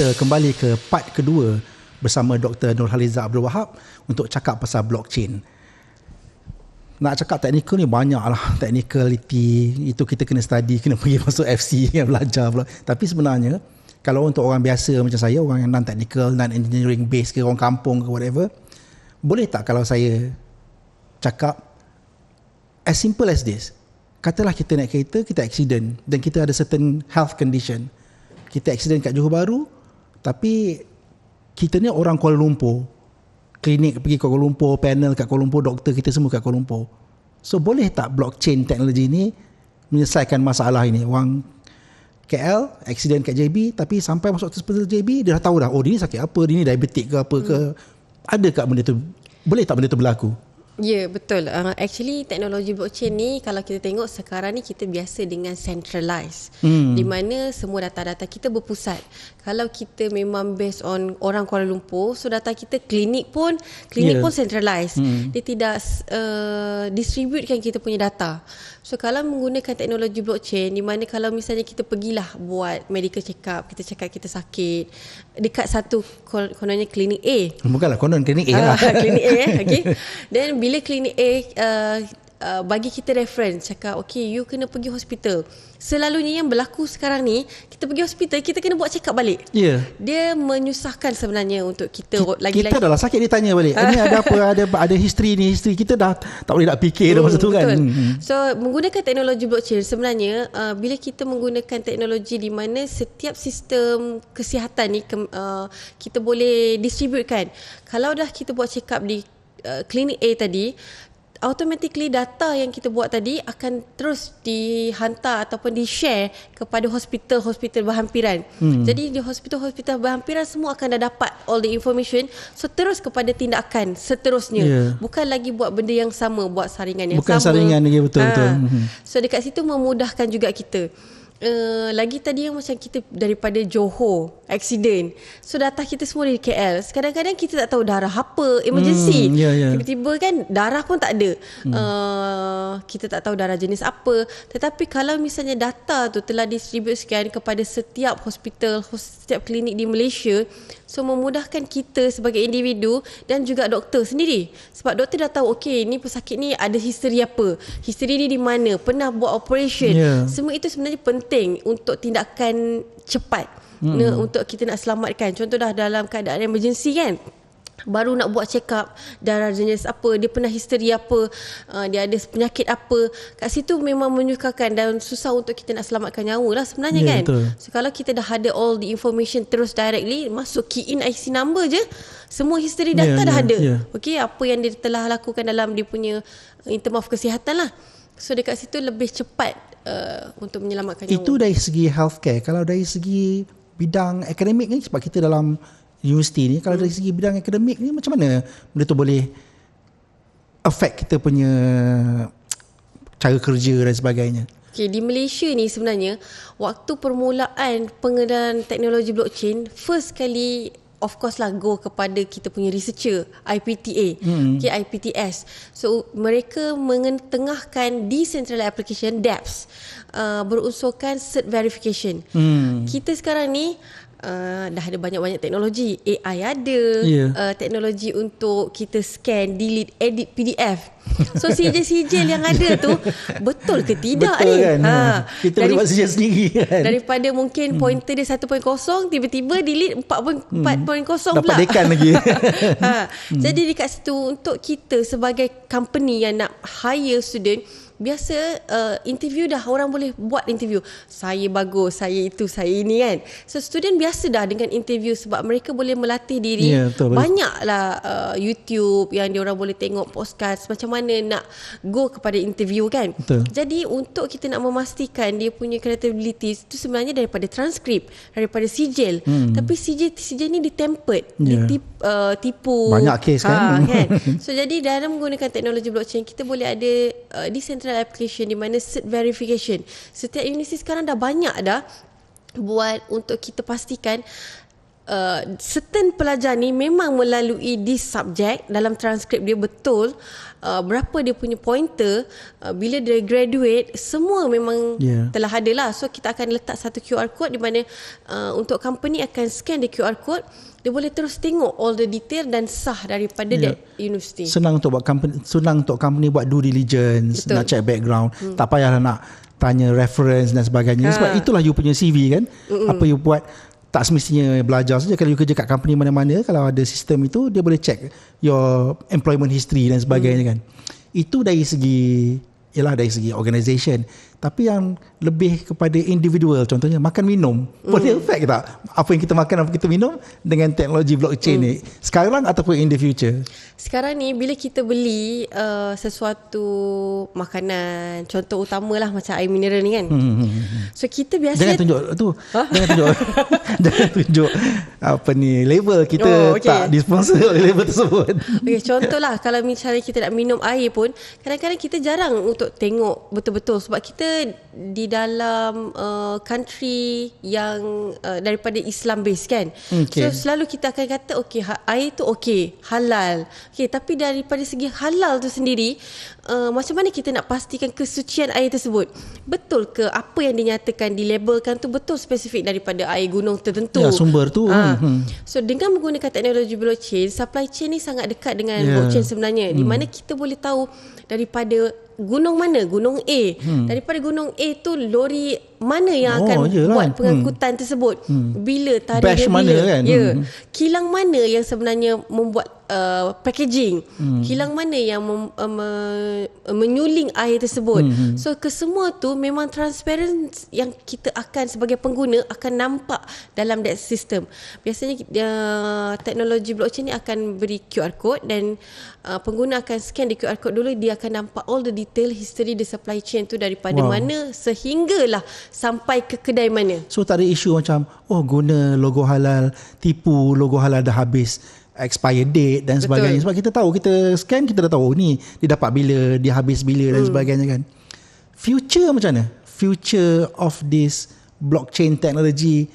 kita kembali ke part kedua bersama Dr. Nurhaliza Abdul Wahab untuk cakap pasal blockchain. Nak cakap teknikal ni banyak lah. Technicality itu kita kena study, kena pergi masuk FC, kena belajar pula. Tapi sebenarnya kalau untuk orang biasa macam saya, orang yang non-technical, non-engineering base ke, orang kampung ke whatever, boleh tak kalau saya cakap as simple as this? Katalah kita naik kereta, kita accident dan kita ada certain health condition. Kita accident kat Johor Bahru, tapi kita ni orang Kuala Lumpur. Klinik pergi Kuala Lumpur, panel kat Kuala Lumpur, doktor kita semua kat Kuala Lumpur. So boleh tak blockchain teknologi ni menyelesaikan masalah ini? Orang KL, accident kat JB, tapi sampai masuk hospital JB, dia dah tahu dah, oh dia ni sakit apa, dia ni diabetik ke apa ke. Ada tak benda tu? Boleh tak benda tu berlaku? Ya, betul. Actually teknologi blockchain ni kalau kita tengok sekarang ni kita biasa dengan centralized. Di mana semua data-data kita berpusat. Kalau kita memang based on orang Kuala Lumpur, so data kita klinik pun centralized. Dia tidak distributekan kita punya data. So kalau menggunakan teknologi blockchain, di mana kalau misalnya kita pergilah buat medical check up, kita cakap kita sakit dekat satu kononnya klinik A. Bukanlah konon klinik A lah. Klinik A okay. Dan bila klinik A bagi kita reference, cakap okay, you kena pergi hospital. Selalunya yang berlaku sekarang ni, kita pergi hospital, kita kena buat check up balik. Dia menyusahkan sebenarnya untuk kita. Kita dah lah sakit, dia tanya balik, ini ada apa, ada history ni, history kita dah tak boleh nak fikir dah masa tu kan. So menggunakan teknologi blockchain sebenarnya, bila kita menggunakan teknologi di mana setiap sistem kesihatan ni kita boleh distributekan. Kalau dah kita buat check up di klinik A tadi, automatically data yang kita buat tadi akan terus dihantar ataupun di-share kepada hospital-hospital berhampiran. Jadi di hospital-hospital berhampiran semua akan dah dapat all the information. So terus kepada tindakan seterusnya. Bukan lagi buat benda yang sama, buat saringan yang bukan sama. Bukan saringan lagi, betul-betul. So dekat situ memudahkan juga kita. Lagi tadi yang macam kita daripada Johor accident, so data kita semua dari KL. Kadang-kadang kita tak tahu darah apa emergency. Tiba-tiba kan darah pun tak ada. Kita tak tahu darah jenis apa. Tetapi kalau misalnya data tu telah distribusikan kepada setiap hospital, setiap klinik di Malaysia, so memudahkan kita sebagai individu dan juga doktor sendiri. Sebab doktor dah tahu, okey, ni pesakit ni ada history apa, history ni di mana, pernah buat operation. Semua itu sebenarnya penting untuk tindakan cepat. Untuk kita nak selamatkan. Contoh dah dalam keadaan emergency kan, baru nak buat check up darah jenis apa, dia pernah history apa, dia ada penyakit apa. Kat situ memang menyukarkan dan susah untuk kita nak selamatkan nyawa lah sebenarnya kan. Betul. So kalau kita dah ada all the information terus directly, masuk key in IC number je, semua history data dah ada. Okay, apa yang dia telah lakukan dalam dia punya in term of kesihatan lah. So dekat situ lebih cepat untuk menyelamatkan nyawa. Itu dari segi healthcare. Kalau dari segi bidang akademik ni, sebab kita dalam universiti ni, kalau dari segi bidang akademik ni, macam mana benda tu boleh affect kita punya cara kerja dan sebagainya? Okay, di Malaysia ni sebenarnya waktu permulaan pengenalan teknologi blockchain, first kali of course lah go kepada kita punya researcher IPTA, okay, IPTS. So mereka mengetengahkan decentralized application dApps, berunsurkan cert verification. Kita sekarang ni dah ada banyak-banyak teknologi. AI ada, teknologi untuk kita scan, delete, edit PDF. So sijil-sijil yang ada tu betul ke tidak ni? Kan? Kita boleh buat sijil sendiri kan? Daripada mungkin pointer dia 1.0, tiba-tiba delete 4.0 pula. Dapat dekan lagi. Jadi dekat situ untuk kita sebagai company yang nak hire student, biasa interview dah, orang boleh buat interview, saya bagus, saya itu, saya ini kan. So student biasa dah dengan interview sebab mereka boleh melatih diri. Banyaklah YouTube yang diorang boleh tengok, podcast macam mana nak go kepada interview kan. Jadi untuk kita nak memastikan dia punya credibility itu sebenarnya daripada transkrip, daripada sijil. Tapi sijil ni ditempered, ditipu. Banyak kes kan. So jadi dalam menggunakan teknologi blockchain, kita boleh ada decentralized application di mana cert verification. Setiap universiti sekarang dah banyak dah buat untuk kita pastikan certain pelajar ni memang melalui this subject, dalam transkrip dia betul berapa dia punya pointer, bila dia graduate semua memang telah ada lah. So kita akan letak satu QR code di mana untuk company akan scan the QR code, dia boleh terus tengok all the detail dan sah daripada that university. Senang untuk company buat due diligence. Betul. Nak check background, tak payahlah nak tanya reference dan sebagainya. Sebab itulah you punya CV kan. Apa you buat tak semestinya belajar saja. Kalau you kerja kat company mana-mana, kalau ada sistem itu, dia boleh check your employment history dan sebagainya kan. Itu dari segi organisation. Tapi yang lebih kepada individual, contohnya makan minum, boleh affect tak apa yang kita makan, apa kita minum dengan teknologi blockchain ni sekarang ataupun in the future? Sekarang ni bila kita beli sesuatu makanan, contoh utamalah macam air mineral ni kan, so kita biasa jangan tunjuk tu, jangan tunjuk apa ni label kita, tak disponsor oleh label tersebut. Contohlah kalau misalnya kita nak minum air pun, kadang-kadang kita jarang untuk tengok betul-betul sebab kita di dalam country yang daripada Islam base kan. So selalu kita akan kata air tu halal. Tapi daripada segi halal tu sendiri, macam mana kita nak pastikan kesucian air tersebut? Betul ke apa yang dinyatakan, dilabelkan tu betul spesifik daripada air gunung tertentu? Ya, sumber tu. So dengan menggunakan teknologi blockchain, supply chain ni sangat dekat dengan blockchain sebenarnya, di mana kita boleh tahu daripada gunung mana, gunung A. Daripada gunung A tu lori mana yang akan buat pengangkutan tersebut, bila tarikh dia, bila kan? Kilang mana yang sebenarnya membuat packaging, kilang mana yang menyuling air tersebut. So kesemua tu memang transparent, yang kita akan sebagai pengguna akan nampak dalam that system. Biasanya teknologi blockchain ni akan beri QR code dan pengguna akan scan di QR code dulu, dia akan nampak all the detail history the supply chain tu daripada mana sehinggalah sampai ke kedai mana. So tak ada isu macam guna logo halal, tipu logo halal dah habis expire date dan sebagainya. Sebab kita tahu, kita scan, kita dah tahu ni dia dapat bila, dia habis bila dan sebagainya kan. Future macam mana? Future of this blockchain technology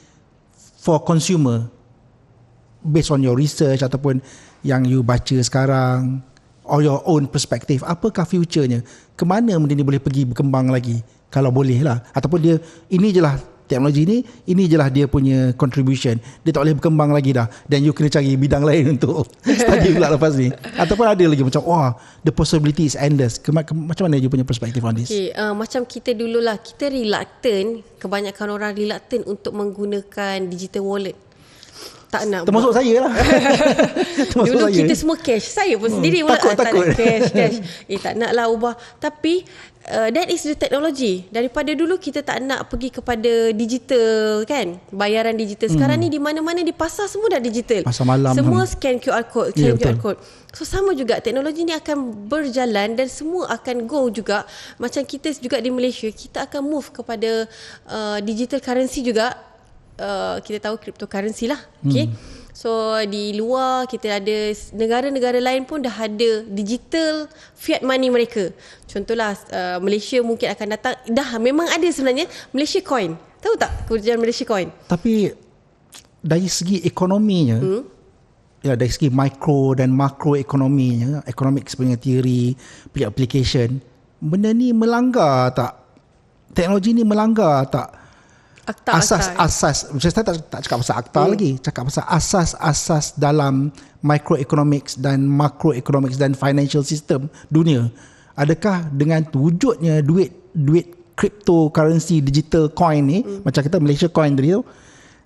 for consumer, based on your research ataupun yang you baca sekarang, or your own perspective, apakah future-nya? Kemana benda ni boleh pergi berkembang lagi? Kalau boleh lah. Ataupun dia, ini je lah teknologi ini je lah dia punya contribution, dia tak boleh berkembang lagi dah, dan you kena cari bidang lain untuk study pula lepas ni. Ataupun ada lagi macam the possibility is endless. Macam mana you punya perspektif on this? Macam kita dululah, kita reluctant, kebanyakan orang reluctant untuk menggunakan digital wallet. Tak nak termasuk buat. Saya lah. Dulu saya. Kita semua cash. Saya pun sendiri takut. Tak nak cash. Tak nak lah ubah. Tapi that is the technology. Daripada dulu kita tak nak pergi kepada digital kan, bayaran digital. Sekarang ni di mana-mana di pasar semua dah digital. Pasar malam semua scan QR code, QR code. So sama juga teknologi ni akan berjalan dan semua akan go juga. Macam kita juga di Malaysia, kita akan move kepada digital currency juga. Kita tahu cryptocurrency lah. So di luar kita ada negara-negara lain pun dah ada digital fiat money mereka. Contohlah Malaysia mungkin akan datang, dah memang ada sebenarnya Malaysia Coin. Tahu tak kerajaan Malaysia Coin? Tapi dari segi ekonominya, dari segi mikro dan makro ekonominya, economics punya teori, punya application, benda ni melanggar tak? Teknologi ni melanggar tak asas, saya tak cakap pasal akta lagi, cakap pasal asas-asas dalam microeconomics dan macroeconomics dan financial system dunia? Adakah dengan wujudnya duit cryptocurrency, digital coin ni, macam kita Malaysia Coin tadi tu,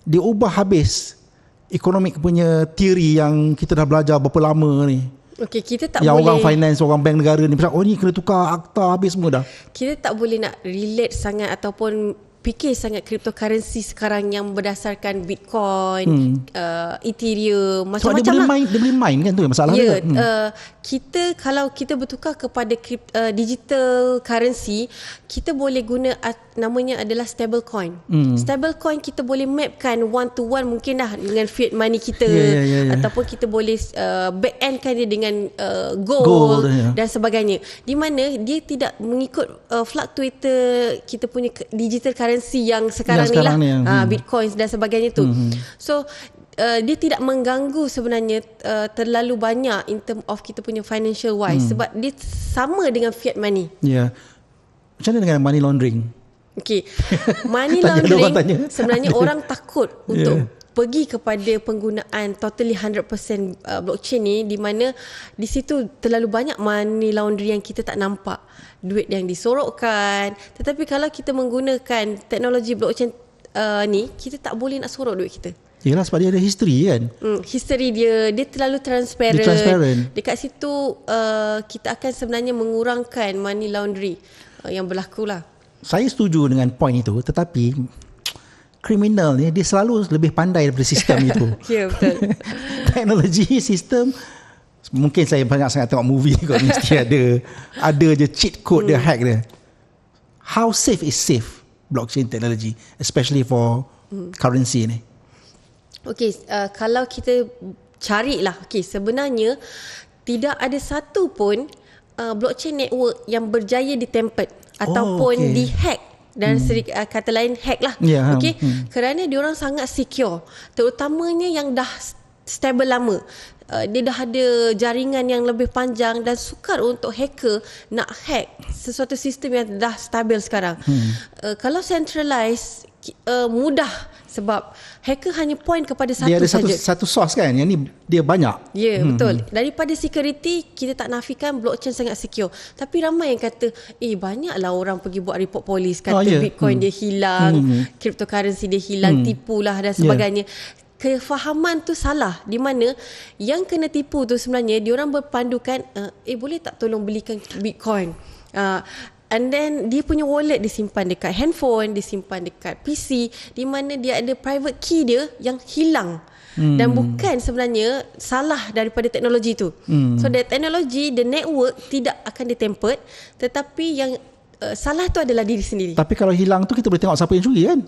dia ubah habis economic punya teori yang kita dah belajar berapa lama ni? Kita tak yang boleh, orang finance, orang bank negara ni macam ni kena tukar akta habis semua dah. Kita tak boleh nak relate sangat ataupun fikir sangat cryptocurrency sekarang yang berdasarkan Bitcoin, Ethereum, macam-macam lah. Dia boleh main kan, tu masalah dia. Kita kalau kita bertukar kepada digital currency, kita boleh guna namanya adalah stable coin. Stable coin kita boleh mapkan one to one mungkin dah dengan fiat money kita, ataupun kita boleh back end kan dia dengan gold dan sebagainya, di mana dia tidak mengikut fluctuator kita punya digital currency cryptocurrency yang sekarang ni lah, Bitcoins dan sebagainya tu. So dia tidak mengganggu sebenarnya terlalu banyak in term of kita punya financial wise, sebab dia sama dengan fiat money. Macam mana dengan money laundering? Okay, money laundering sebenarnya orang takut untuk pergi kepada penggunaan totally 100% blockchain ni, di mana di situ terlalu banyak money laundering yang kita tak nampak, duit yang disorokkan. Tetapi kalau kita menggunakan teknologi blockchain ni, kita tak boleh nak sorok duit kita. Yelah, sebab dia ada history kan. History dia terlalu transparent. Dekat situ kita akan sebenarnya mengurangkan money laundering yang berlaku lah. Saya setuju dengan point itu, tetapi kriminal ni dia selalu lebih pandai daripada sistem itu. Ya, betul. Teknologi, sistem, mungkin saya banyak sangat tengok movie kot, mesti ada je cheat code dia, hack dia. How safe is safe blockchain technology, especially for currency ni? Okay, kalau kita carilah, sebenarnya tidak ada satu pun blockchain network yang berjaya ditempered ataupun dihack. Dan kata lain hack lah. Kerana diorang sangat secure, terutamanya yang dah stable lama. Dia dah ada jaringan yang lebih panjang dan sukar untuk hacker nak hack sesuatu sistem yang dah stabil sekarang. Kalau centralized, mudah, sebab hacker hanya point kepada satu saja. Dia ada satu source kan, yang ni dia banyak. Ya, betul. Daripada security, kita tak nafikan blockchain sangat secure. Tapi ramai yang kata, banyaklah orang pergi buat report polis, kata Bitcoin dia hilang, cryptocurrency dia hilang, tipulah dan sebagainya. Kefahaman tu salah, di mana yang kena tipu tu sebenarnya diorang berpandukan, boleh tak tolong belikan Bitcoin, and then dia punya wallet disimpan dekat handphone, disimpan dekat PC, di mana dia ada private key dia yang hilang. Dan bukan sebenarnya salah daripada teknologi tu. So the teknologi, the network tidak akan ditempered, tetapi yang salah tu adalah diri sendiri. Tapi kalau hilang tu kita boleh tengok siapa yang curi kan?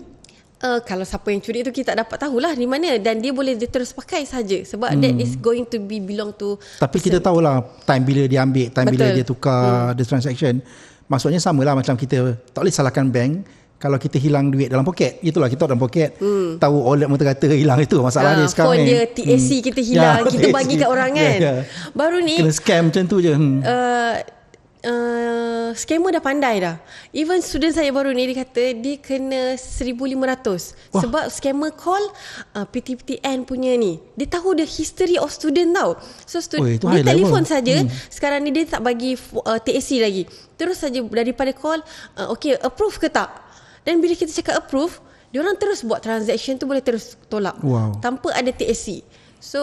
Kalau siapa yang curi tu kita tak dapat tahulah di mana, dan dia boleh terus pakai saja, sebab that is going to be belong to tapi person. Kita tahulah time bila dia ambil, time bila dia tukar the transaction. Maksudnya samalah macam kita tak boleh salahkan bank kalau kita hilang duit dalam poket. Itulah, kita dalam poket, tahu wallet kata hilang, itu masalah dia sekarang. Phone dia, TAC kita hilang, kita bagi kat orang kan. Baru ni kena scam macam tu je. Scammer dah pandai dah. Even student saya baru ni, dia kata dia kena 1,500. Sebab scammer call PTPTN punya ni. Dia tahu the history of student tau. So dia telefon saja. Sekarang ni dia tak bagi TAC lagi. Terus saja daripada call, okay, approve ke tak? Dan bila kita cakap approve, diorang terus buat transaction tu, boleh terus tolak tanpa ada TAC. So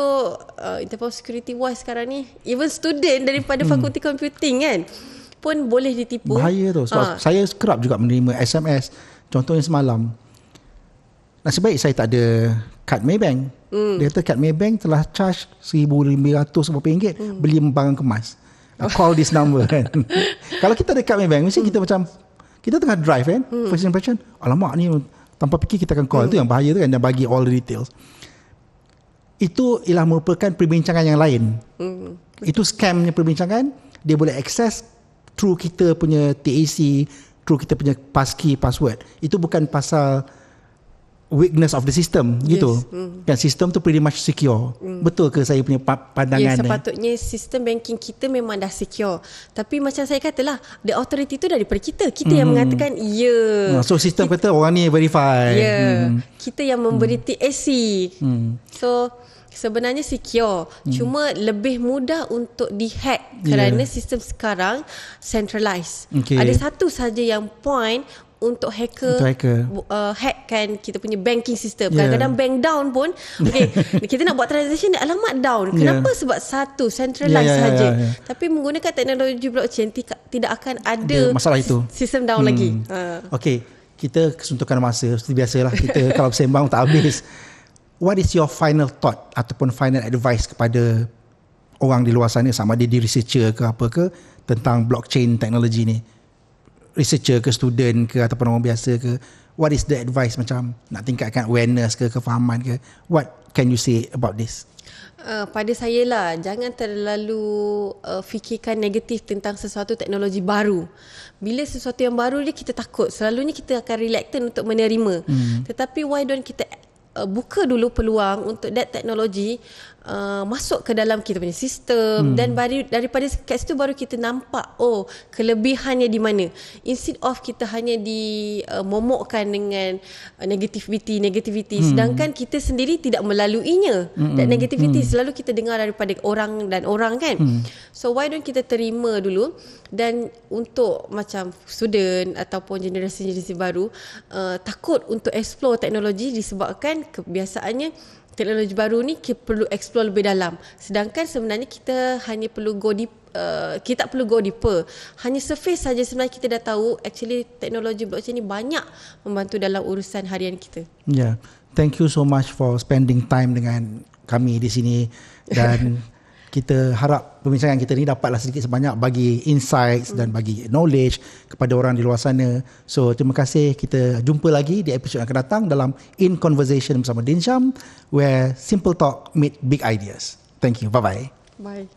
in terms of security wise sekarang ni, even student daripada fakulti computing kan pun boleh ditipu. Bahaya tu. Sebab saya kerap juga menerima SMS. Contohnya semalam, nasib baik saya tak ada kad Maybank. Dia kata kad Maybank telah charge RM1,500 ringgit beli barang kemas. Call this number kan. Kalau kita ada kad Maybank, mesti kita macam, kita tengah drive kan, first impression, alamak ni, tanpa fikir kita akan call. Itu yang bahaya tu kan, dan bagi all the details. Itu ialah merupakan perbincangan yang lain. Itu scamnya perbincangan. Dia boleh access through kita punya TAC, through kita punya passkey, password. Itu bukan pasal weakness of the system gitu. Kan sistem tu pretty much secure. Betul ke saya punya pandangan? Sepatutnya sistem banking kita memang dah secure. Tapi macam saya katalah, the authority tu daripada kita. Kita yang mengatakan so sistem kata orang ni verify. Kita yang memberi TAC. So sebenarnya secure, cuma lebih mudah untuk dihack kerana sistem sekarang centralized. Ada satu saja yang point untuk hacker hackkan kita punya banking system. Kadang-kadang bank down pun, kita nak buat transaction, alamat down. Kenapa? Sebab satu centralized saja. Tapi menggunakan teknologi blockchain tidak akan ada masalah itu, sistem down lagi. Okay, kita kesuntukan masa. Seperti biasalah, kita kalau sembang tak habis. What is your final thought ataupun final advice kepada orang di luar sana, sama ada di researcher ke apa ke, tentang blockchain teknologi ni? researcher ke student ke ataupun orang biasa ke, what is the advice macam nak tingkatkan awareness ke kefahaman ke, what can you say about this? Pada saya lah, jangan terlalu fikirkan negatif tentang sesuatu teknologi baru. Bila sesuatu yang baru ni kita takut, selalunya kita akan reluctant untuk menerima. Tetapi why don't kita buka dulu peluang untuk that teknologi masuk ke dalam kita punya sistem, dan daripada kat situ baru kita nampak kelebihannya di mana, instead of kita hanya momokkan dengan negativity, sedangkan kita sendiri tidak melaluinya. That negativity selalu kita dengar daripada orang dan orang kan. So why don't kita terima dulu. Dan untuk macam student ataupun generasi baru takut untuk explore teknologi disebabkan kebiasaannya teknologi baru ni kita perlu explore lebih dalam, sedangkan sebenarnya kita hanya perlu kita perlu go deeper. Hanya surface saja sebenarnya kita dah tahu actually teknologi blockchain ni banyak membantu dalam urusan harian kita. Yeah, thank you so much for spending time dengan kami di sini, dan kita harap perbincangan kita ni dapatlah sedikit sebanyak bagi insights dan bagi knowledge kepada orang di luar sana. So terima kasih, kita jumpa lagi di episod yang akan datang dalam In Conversation bersama Din Syam, where simple talk meet big ideas. Thank you, bye-bye. Bye.